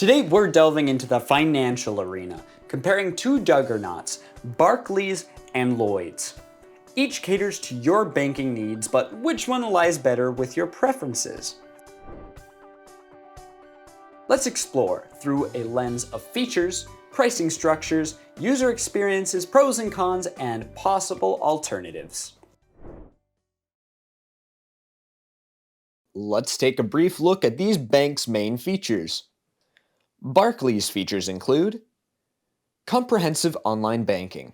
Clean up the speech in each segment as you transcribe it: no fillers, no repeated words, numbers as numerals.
Today we're delving into the financial arena, comparing two juggernauts, Barclays and Lloyds. Each caters to your banking needs, but which one lies better with your preferences? Let's explore through a lens of features, pricing structures, user experiences, pros and cons, and possible alternatives. Let's take a brief look at these banks' main features. Barclays' features include comprehensive online banking.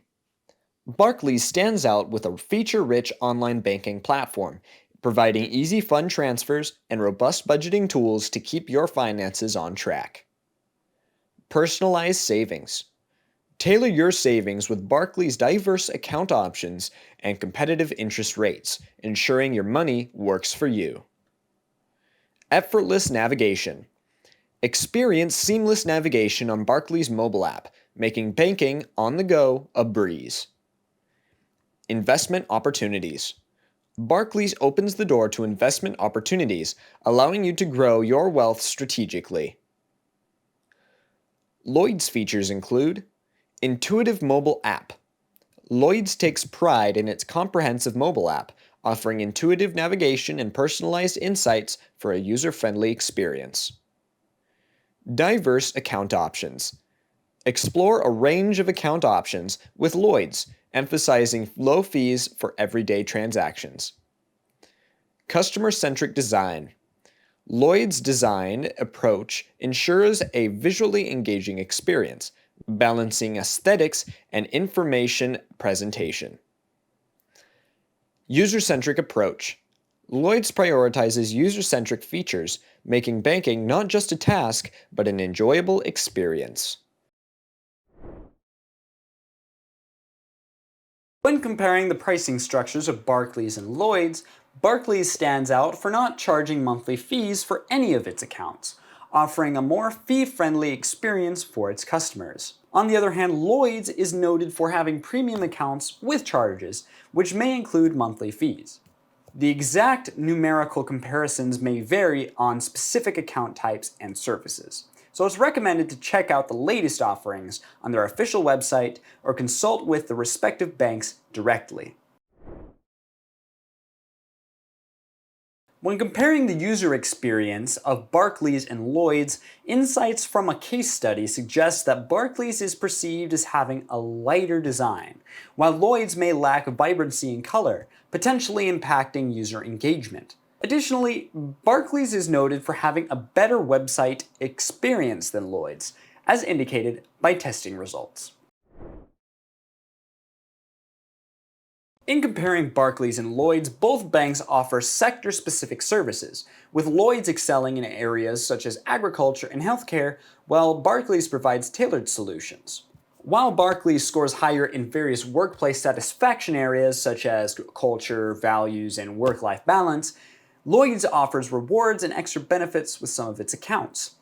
Barclays stands out with a feature-rich online banking platform, providing easy fund transfers and robust budgeting tools to keep your finances on track. Personalized savings. Tailor your savings with Barclays' diverse account options and competitive interest rates, ensuring your money works for you. Effortless navigation. Experience seamless navigation on Barclays' mobile app, making banking on the go a breeze. Investment opportunities. Barclays opens the door to investment opportunities, allowing you to grow your wealth strategically. Lloyds' features include intuitive mobile app. Lloyds takes pride in its comprehensive mobile app, offering intuitive navigation and personalized insights for a user-friendly experience. Diverse account options. Explore a range of account options with Lloyds, emphasizing low fees for everyday transactions. Customer-centric design. Lloyds' design approach ensures a visually engaging experience, balancing aesthetics and information presentation. User-centric approach. Lloyds prioritizes user-centric features, making banking not just a task, but an enjoyable experience. When comparing the pricing structures of Barclays and Lloyds, Barclays stands out for not charging monthly fees for any of its accounts, offering a more fee-friendly experience for its customers. On the other hand, Lloyds is noted for having premium accounts with charges, which may include monthly fees. The exact numerical comparisons may vary on specific account types and services, so it's recommended to check out the latest offerings on their official website or consult with the respective banks directly. When comparing the user experience of Barclays and Lloyds, insights from a case study suggest that Barclays is perceived as having a lighter design, while Lloyds may lack vibrancy and color, potentially impacting user engagement. Additionally, Barclays is noted for having a better website experience than Lloyds, as indicated by testing results. In comparing Barclays and Lloyds, both banks offer sector-specific services, with Lloyds excelling in areas such as agriculture and healthcare, while Barclays provides tailored solutions. While Barclays scores higher in various workplace satisfaction areas such as culture, values, and work-life balance, Lloyds offers rewards and extra benefits with some of its accounts.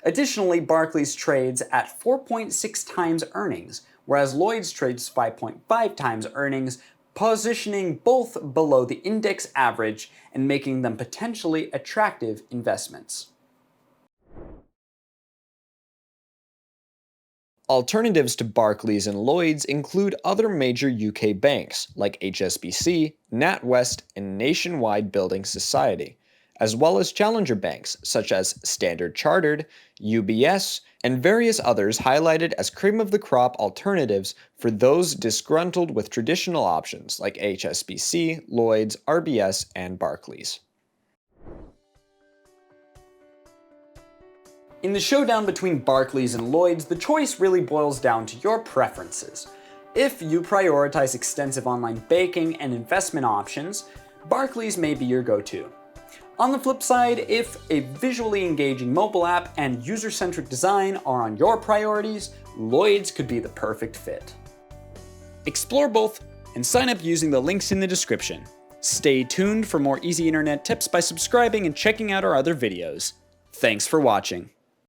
Additionally, Barclays trades at 4.6 times earnings, whereas Lloyds trades 5.5 times earnings, positioning both below the index average and making them potentially attractive investments. Alternatives to Barclays and Lloyds include other major UK banks like HSBC, NatWest, and Nationwide Building Society, as well as challenger banks such as Standard Chartered, UBS, and various others highlighted as cream-of-the-crop alternatives for those disgruntled with traditional options like HSBC, Lloyds, RBS, and Barclays. In the showdown between Barclays and Lloyds, the choice really boils down to your preferences. If you prioritize extensive online banking and investment options, Barclays may be your go-to. On the flip side, if a visually engaging mobile app and user-centric design are on your priorities, Lloyds could be the perfect fit. Explore both and sign up using the links in the description. Stay tuned for more Easy Internet tips by subscribing and checking out our other videos. Thanks for watching.